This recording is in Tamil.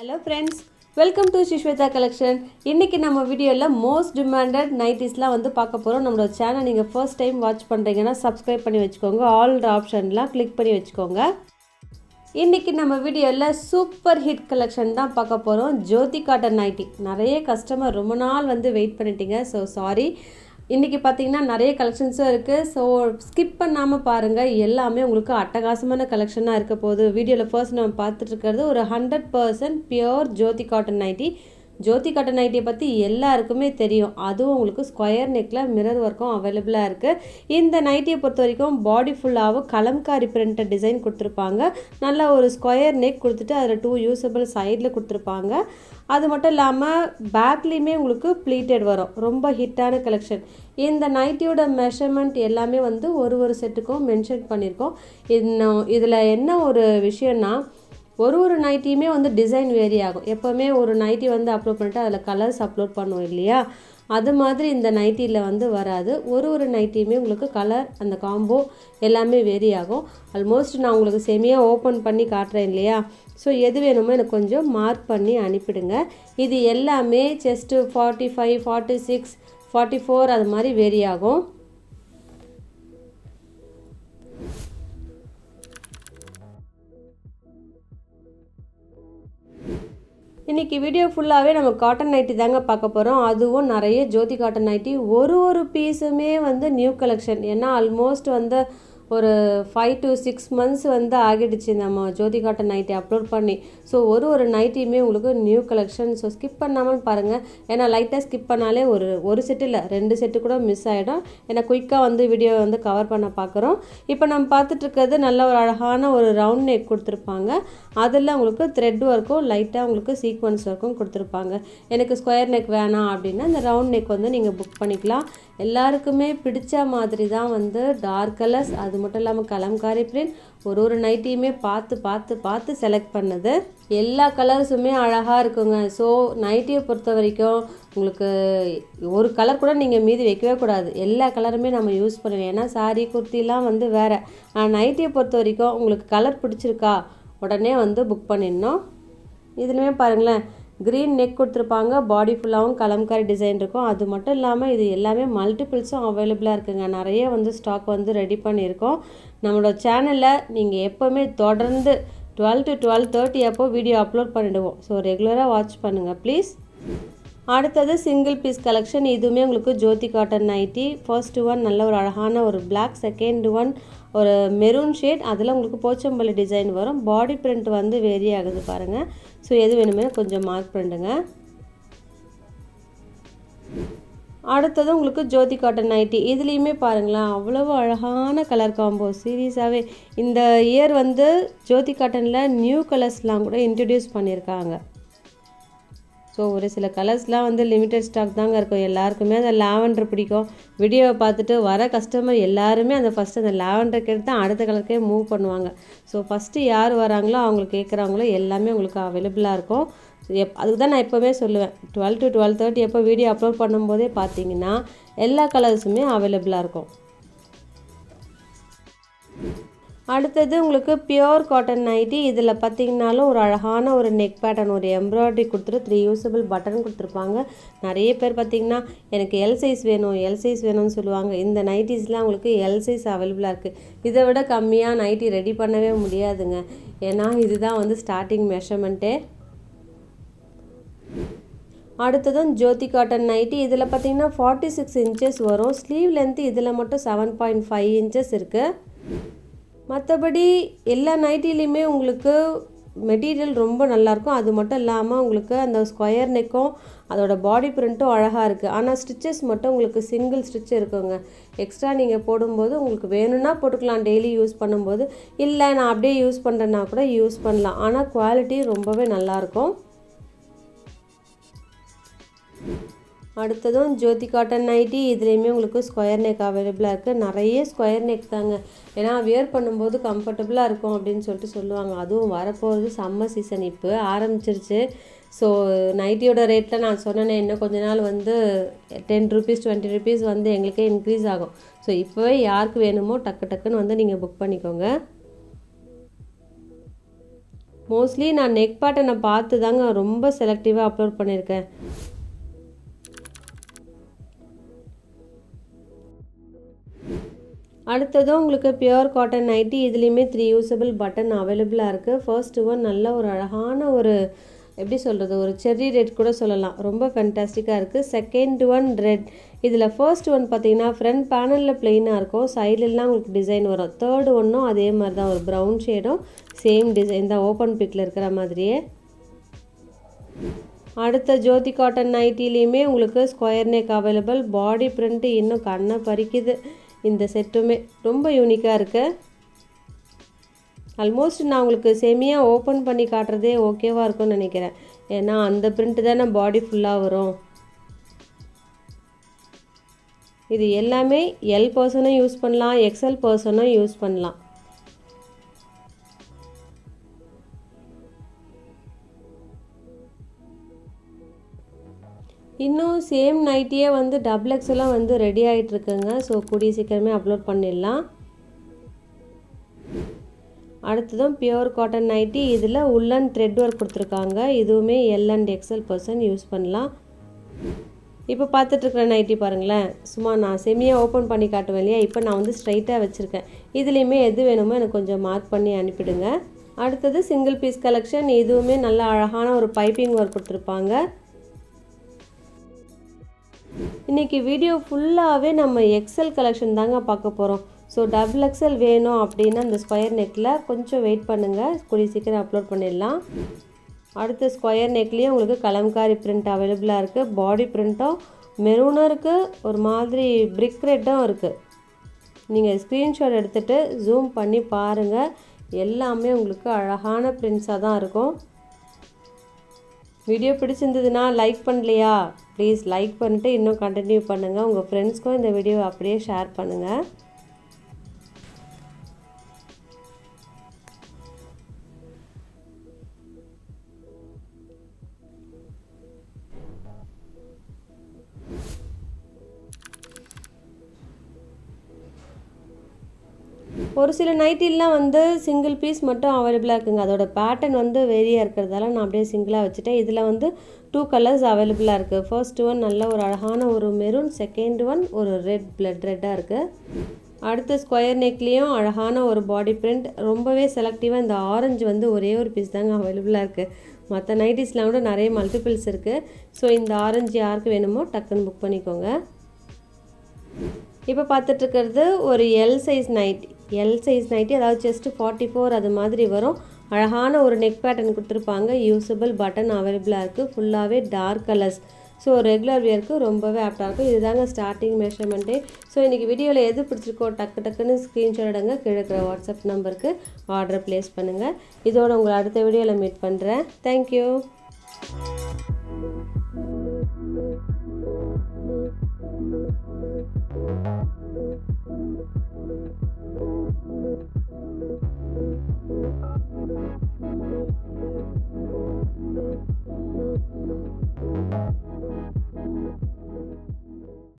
Hello friends, welcome to Shishweta collection. இன்னைக்கு நம்ம வீடியோல most demanded nighties-லாம் வந்து பார்க்க போறோம். நம்மளோட சேனல் நீங்க first time watch பண்றீங்கன்னா subscribe பண்ணி வெச்சுக்கோங்க. all ஆப்ஷன்லாம் click பண்ணி வெச்சுக்கோங்க. இன்னைக்கு நம்ம வீடியோல சூப்பர் ஹிட் கலெக்ஷன் தான் பார்க்க போறோம். ஜோதி காட்டன் நைட்டி. நிறைய கஸ்டமர் ரொம்ப நாள் வந்து வெயிட் பண்ணிட்டீங்க. so sorry. இன்றைக்கி பார்த்தீங்கன்னா நிறைய கலெக்ஷன்ஸும் இருக்குது. ஸோ ஸ்கிப் பண்ணாமல் பாருங்கள். எல்லாமே உங்களுக்கு அட்டகாசமான கலெக்ஷனாக இருக்க போகுது. வீடியோவில் ஃபர்ஸ்ட் நம்ம பார்த்துட்ருக்கிறது ஒரு 100% பியோர் ஜோதி காட்டன் நைட்டி. ஜோதி காட்டன் நைட்டியை பற்றி எல்லாருக்குமே தெரியும். அதுவும் உங்களுக்கு ஸ்கொயர் நெக்கில் மிரர் ஒர்க்கும் அவைலபிளாக இருக்குது. இந்த நைட்டியை பொறுத்த வரைக்கும் பாடி ஃபுல்லாகவும் கலம்காரி பிரிண்டட் டிசைன் கொடுத்துருப்பாங்க. நல்லா ஒரு ஸ்கொயர் நெக் கொடுத்துட்டு அதில் 2 யூஸபிள் சைடில் கொடுத்துருப்பாங்க. அது மட்டும் இல்லாமல் பேக்லேயுமே உங்களுக்கு ப்ளீட்டட் வரும். ரொம்ப ஹிட்டான கலெக்ஷன். இந்த நைட்டியோட மெஷர்மெண்ட் எல்லாமே வந்து ஒரு செட்டுக்கும் மென்ஷன் பண்ணியிருக்கோம். இதில் என்ன ஒரு விஷயம்னா, ஒரு நைட்டியுமே வந்து டிசைன் வேரி ஆகும். எப்போவுமே ஒரு நைட்டி வந்து அப்லோட் பண்ணிட்டு அதில் கலர்ஸ் அப்லோட் பண்ணுவோம் இல்லையா, அது மாதிரி இந்த நைட்டியில் வந்து வராது. ஒரு நைட்டியுமே உங்களுக்கு கலர் அந்த காம்போ எல்லாமே வேரி ஆகும். ஆல்மோஸ்ட் நான் உங்களுக்கு செமியாக ஓப்பன் பண்ணி காட்டுறேன் இல்லையா, ஸோ எது வேணுமோ எனக்கு கொஞ்சம் மார்க் பண்ணி அனுப்பிடுங்க. இது எல்லாமே செஸ்ட்டு 45, 46, 44 அது மாதிரி வேரி ஆகும். இன்றைக்கி வீடியோ ஃபுல்லாகவே நம்ம காட்டன் நைட்டி தாங்க பார்க்க போகிறோம். அதுவும் நிறைய ஜோதி காட்டன் நைட்டி. ஒரு பீஸுமே வந்து நியூ கலெக்ஷன். ஏன்னா ஆல்மோஸ்ட் வந்து ஒரு 5 to 6 months வந்து ஆகிடுச்சு நம்ம ஜோதி காட்டன் நைட்டி அப்லோட் பண்ணி. ஸோ ஒரு நைட்டியுமே உங்களுக்கு நியூ கலெக்ஷன். ஸோ ஸ்கிப் பண்ணாமல் பாருங்கள். ஏன்னா லைட்டாக ஸ்கிப் பண்ணாலே ஒரு செட்டு இல்லை 2 செட்டு கூட மிஸ் ஆகிடும். ஏன்னா குயிக்காக வந்து வீடியோ வந்து கவர் பண்ண பார்க்குறோம். இப்போ நம்ம பார்த்துட்ருக்கிறது நல்ல ஒரு அழகான ஒரு ரவுண்ட் நெக் கொடுத்துருப்பாங்க. அதில் உங்களுக்கு த்ரெட் ஒர்க்கும் லைட்டாக உங்களுக்கு சீக்வன்ஸ் ஒர்க்கும் கொடுத்துருப்பாங்க. எனக்கு ஸ்கொயர் நெக் வேணாம் அப்படின்னா இந்த ரவுண்ட் நெக் வந்து நீங்கள் புக் பண்ணிக்கலாம். எல்லாருக்குமே பிடிச்ச மாதிரி தான் வந்து டார்க் கலர்ஸ், அது மட்டும் இல்லாமல் கலம்காரி பிரிண்ட். ஒரு நைட்டியுமே பார்த்து செலக்ட் பண்ணது. எல்லா கலர்ஸுமே அழகாக இருக்குங்க. ஸோ நைட்டியை பொறுத்த வரைக்கும் உங்களுக்கு ஒரு கலர் கூட நீங்கள் மீதி வைக்கவே கூடாது. எல்லா கலருமே நம்ம யூஸ் பண்ணணும். ஏன்னா சாரீ குர்த்திலாம் வந்து வேறு. ஆனால் நைட்டியை பொறுத்த வரைக்கும் உங்களுக்கு கலர் பிடிச்சிருக்கா உடனே வந்து புக் பண்ணிடணும். இதுலேயுமே பாருங்களேன், க்ரீன் நெக் கொடுத்துருப்பாங்க. பாடி ஃபுல்லாகவும் கலம்காரி டிசைன் இருக்கும். அது மட்டும் இல்லாமல் இது எல்லாமே மல்டிபிள்ஸும் அவைலபிளாக இருக்குங்க. நிறைய வந்து ஸ்டாக் வந்து ரெடி பண்ணியிருக்கோம். நம்மளோட சேனலில் நீங்கள் எப்போவுமே தொடர்ந்து 12 to 12:30 அப்போ வீடியோ அப்லோட் பண்ணிவிடுவோம். ஸோ ரெகுலராக வாட்ச் பண்ணுங்கள் ப்ளீஸ். அடுத்தது சிங்கிள் பீஸ் கலெக்ஷன். இதுவுமே உங்களுக்கு ஜோதி காட்டன் நைட்டி. ஃபர்ஸ்ட் ஒன் நல்ல ஒரு அழகான ஒரு பிளாக், செகண்ட் ஒன் ஒரு மெரூன் ஷேட், அதில் உங்களுக்கு போச்சம்பள்ளி டிசைன் வரும். பாடி பிரிண்ட் வந்து வேரி ஆகுது பாருங்கள். ஸோ எது வேணுமே கொஞ்சம் மார்க் பண்ணுங்க. அடுத்தது உங்களுக்கு ஜோதி காட்டன் நைட்டி. இதுலேயுமே பாருங்களேன் அவ்வளவு அழகான கலர் காம்போ. சீரியஸாகவே இந்த இயர் வந்து ஜோதி காட்டனில் நியூ கலர்ஸ்லாம் கூட இன்ட்ரடியூஸ் பண்ணியிருக்காங்க. ஸோ ஒரு சில கலர்ஸ்லாம் வந்து லிமிட்டட் ஸ்டாக் தாங்க இருக்கும். எல்லாருக்குமே அந்த லாவெண்டர் பிடிக்கும். வீடியோவை பார்த்துட்டு வர கஸ்டமர் எல்லாருமே ஃபஸ்ட்டு அந்த லாவெண்டர் கேட்டு தான் அடுத்த கலருக்கே மூவ் பண்ணுவாங்க. ஸோ ஃபஸ்ட்டு யார் வராங்களோ அவங்களுக்கு கேட்குறாங்களோ எல்லாமே உங்களுக்கு அவைலபிளாக இருக்கும். அதுக்கு தான் நான் எப்போவுமே சொல்லுவேன், 12 to 12:30 எப்போ வீடியோ அப்லோட் பண்ணும்போதே பார்த்தீங்கன்னா எல்லா கலர்ஸுமே அவைலபிளாக இருக்கும். அடுத்தது உங்களுக்கு பியோர் காட்டன் நைட்டி. இதில் பார்த்தீங்கன்னாலும் ஒரு அழகான ஒரு நெக் பேட்டர்ன், ஒரு எம்ப்ராய்டரி கொடுத்துட்டு 3 யூஸபிள் பட்டன் கொடுத்துருப்பாங்க. நிறைய பேர் பார்த்தீங்கன்னா எனக்கு எல் சைஸ் வேணும்னு சொல்லுவாங்க. இந்த நைட்டிஸ்லாம் உங்களுக்கு எல் சைஸ் அவைலபிளாக இருக்குது. இதை விட கம்மியாக நைட்டி ரெடி பண்ணவே முடியாதுங்க. ஏன்னா இதுதான் வந்து ஸ்டார்டிங் மெஷர்மெண்ட்டே. அடுத்ததும் ஜோதி காட்டன் நைட்டி. இதில் பார்த்தீங்கன்னா 46 inches வரும். ஸ்லீவ் லென்த்து இதில் மட்டும் 7.5 inches இருக்குது. மற்றபடி எல்லா நைட்டிலையுமே உங்களுக்கு மெட்டீரியல் ரொம்ப நல்லாயிருக்கும். அது மட்டும் இல்லாமல் உங்களுக்கு அந்த ஸ்கொயர் நெக்கும் அதோட பாடி பிரிண்ட்டும் அழகாக இருக்குது. ஆனால் ஸ்டிச்சஸ் மட்டும் உங்களுக்கு சிங்கிள் ஸ்டிச் இருக்குங்க. எக்ஸ்ட்ரா நீங்கள் போடும்போது உங்களுக்கு வேணும்னா போட்டுக்கலாம் டெய்லி யூஸ் பண்ணும்போது. இல்லை நான் அப்படியே யூஸ் பண்ணுறேன்னா கூட யூஸ் பண்ணலாம். ஆனால் குவாலிட்டி ரொம்பவே நல்லாயிருக்கும். அடுத்ததும் ஜோதி காட்டன் நைட்டி. இதுலேயுமே உங்களுக்கு ஸ்கொயர் நெக் அவைலபிளாக இருக்குது. நிறைய ஸ்கொயர் நெக் தாங்க. ஏன்னா வியர் பண்ணும்போது கம்ஃபர்டபுளாக இருக்கும் அப்படின்னு சொல்லுவாங்க. அதுவும் வரப்போகிறது சம்மர் சீசன் இப்போ ஆரம்பிச்சிருச்சு. ஸோ நைட்டியோட ரேட்டில் நான் சொன்னேன்னே இன்னும் கொஞ்ச நாள் வந்து 10 rupees 20 rupees வந்து எங்களுக்கே இன்க்ரீஸ் ஆகும். ஸோ இப்போவே யாருக்கு வேணுமோ டக்குன்னு வந்து நீங்கள் புக் பண்ணிக்கோங்க. மோஸ்ட்லி நான் நெக் பேட்டர்னை பார்த்து தாங்க ரொம்ப செலக்டிவாக அப்லோட் பண்ணியிருக்கேன். அடுத்ததும் உங்களுக்கு பியூர் காட்டன் நைட்டி. இதுலேயுமே 3 யூஸபிள் பட்டன் அவைலபிளாக இருக்குது. ஃபர்ஸ்ட் ஒன் நல்ல ஒரு அழகான ஒரு எப்படி சொல்கிறது, ஒரு செர்ரி ரெட் கூட சொல்லலாம், ரொம்ப ஃபேண்டாஸ்டிக்காக இருக்குது. Second one red. இதில் ஃபர்ஸ்ட் ஒன் பார்த்தீங்கன்னா ஃப்ரண்ட் பேனலில் பிளெயினாக இருக்கும், சைட்லலாம் உங்களுக்கு டிசைன் வரும். தேர்டு ஒன்றும் அதே மாதிரி தான், ஒரு ப்ரௌன் ஷேடும் சேம் டிசைன் தான், ஓப்பன் பிக்கில் இருக்கிற மாதிரியே. அடுத்த ஜோதி காட்டன் நைட்டிலையுமே உங்களுக்கு ஸ்கொயர் நெக் அவைலபிள். பாடி பிரிண்ட்டு இன்னும் கண்ணை பறிக்குது. இந்த செட்டுமே ரொம்ப யூனிக்காக இருக்குது. ஆல்மோஸ்ட் நான் உங்களுக்கு செமியாக ஓப்பன் பண்ணி காட்டுறதே ஓகேவாக இருக்கும்னு நினைக்கிறேன். ஏன்னா அந்த பிரிண்ட்டு தானே பாடி ஃபுல்லாக வரும். இது எல்லாமே எல் பர்சனும் யூஸ் பண்ணலாம், எக்ஸ்எல் பர்சனும் யூஸ் பண்ணலாம். இன்னும் சேம் நைட்டியே வந்து டபுள் எக்ஸ்எல்லாம் வந்து ரெடி ஆகிட்டுருக்குங்க. ஸோ கூடிய சீக்கிரமே அப்லோட் பண்ணிடலாம். அடுத்ததும் பியூர் காட்டன் நைட்டி. இதில் உள்ளன் த்ரெட் ஒர்க் கொடுத்துருக்காங்க. இதுவுமே L and XL person use பண்ணலாம். இப்போ பார்த்துட்ருக்குற நைட்டி பாருங்களேன், சும்மா நான் செமியாக ஓப்பன் பண்ணி காட்டுவேன் இல்லையா, இப்போ நான் வந்து ஸ்ட்ரைட்டாக வச்சுருக்கேன். இதுலேயுமே எது வேணுமோ எனக்கு கொஞ்சம் மார்க் பண்ணி அனுப்பிடுங்க. அடுத்தது சிங்கிள் பீஸ் கலெக்ஷன். இதுவுமே நல்ல அழகான ஒரு பைப்பிங் ஒர்க் கொடுத்துருப்பாங்க. இன்றைக்கி வீடியோ ஃபுல்லாகவே நம்ம எக்ஸ்எல் கலெக்ஷன் தாங்க பார்க்க போகிறோம். ஸோ டபுள் எக்ஸ்எல் வேணும் அப்படின்னா அந்த ஸ்கொயர் நெக்கில் கொஞ்சம் வெயிட் பண்ணுங்கள், கூடிய சீக்கிரம் அப்லோட் பண்ணிடலாம். அடுத்த ஸ்கொயர் நெக்லேயும் உங்களுக்கு கலம்காரி பிரிண்ட் அவைலபிளாக இருக்குது. பாடி பிரிண்ட்டும் மெரூனும் இருக்குது, ஒரு மாதிரி பிரிக் ரெட்டும் இருக்குது. நீங்கள் ஸ்க்ரீன்ஷாட் எடுத்துகிட்டு ஜூம் பண்ணி பாருங்கள், எல்லாமே உங்களுக்கு அழகான பிரிண்ட்ஸாக தான் இருக்கும். வீடியோ பிடிச்சிருந்ததுன்னா லைக் பண்ணலையா, ப்ளீஸ் லைக் பண்ணிட்டு இன்னும் கண்டினியூ பண்ணுங்கள். உங்கள் ஃப்ரெண்ட்ஸ்க்கும் இந்த வீடியோவை அப்படியே ஷேர் பண்ணுங்கள். ஒரு சில நைட்டிலாம் வந்து சிங்கிள் பீஸ் மட்டும் அவைலபிளாக இருக்குங்க. அதோட பேட்டர்ன் வந்து வேரியாக இருக்கிறதால நான் அப்படியே சிங்கிளாக வச்சுட்டேன். இதில் வந்து 2 கலர்ஸ் அவைலபிளாக இருக்குது. ஃபர்ஸ்ட் ஒன் நல்ல ஒரு அழகான ஒரு மெரூன், செகண்ட் ஒன் ஒரு ரெட், பிளட் ரெட்டாக இருக்குது. அடுத்து ஸ்கொயர் நெக்லேயும் அழகான ஒரு பாடி பிரிண்ட். ரொம்பவே செலக்டிவாக இந்த ஆரஞ்சு வந்து ஒரே ஒரு பீஸ் தாங்க அவைலபிளாக இருக்குது. மற்ற நைட்டிஸ்லாம் கூட நிறைய மல்டிபிள்ஸ் இருக்குது. ஸோ இந்த ஆரஞ்சு யாருக்கு வேணுமோ டக்குன்னு புக் பண்ணிக்கோங்க. இப்போ பார்த்துட்ருக்கிறது ஒரு எல் சைஸ் நைட்டி, அதாவது செஸ்ட் 44 அது மாதிரி வரும். அழகான ஒரு நெக் பேட்டர்ன் கொடுத்துருப்பாங்க. யூஸபிள் பட்டன் அவைலபிளாக இருக்குது. ஃபுல்லாகவே டார்க் கலர்ஸ். ஸோ ரெகுலர் வியருக்கு ரொம்பவே ஆப்டாக இருக்கும். இதுதாங்க ஸ்டார்டிங் மெஷர்மெண்ட்டே. ஸோ இன்றைக்கி வீடியோவில் எது பிடிச்சிருக்கோ டக்குன்னு ஸ்க்ரீன்ஷாட் எடுங்க, கீழே இருக்கிற வாட்ஸ்அப் நம்பருக்கு ஆர்டர் ப்ளேஸ் பண்ணுங்கள். இதோட உங்களை அடுத்த வீடியோவில் மீட் பண்ணுறேன். தேங்க்யூ. Thank you.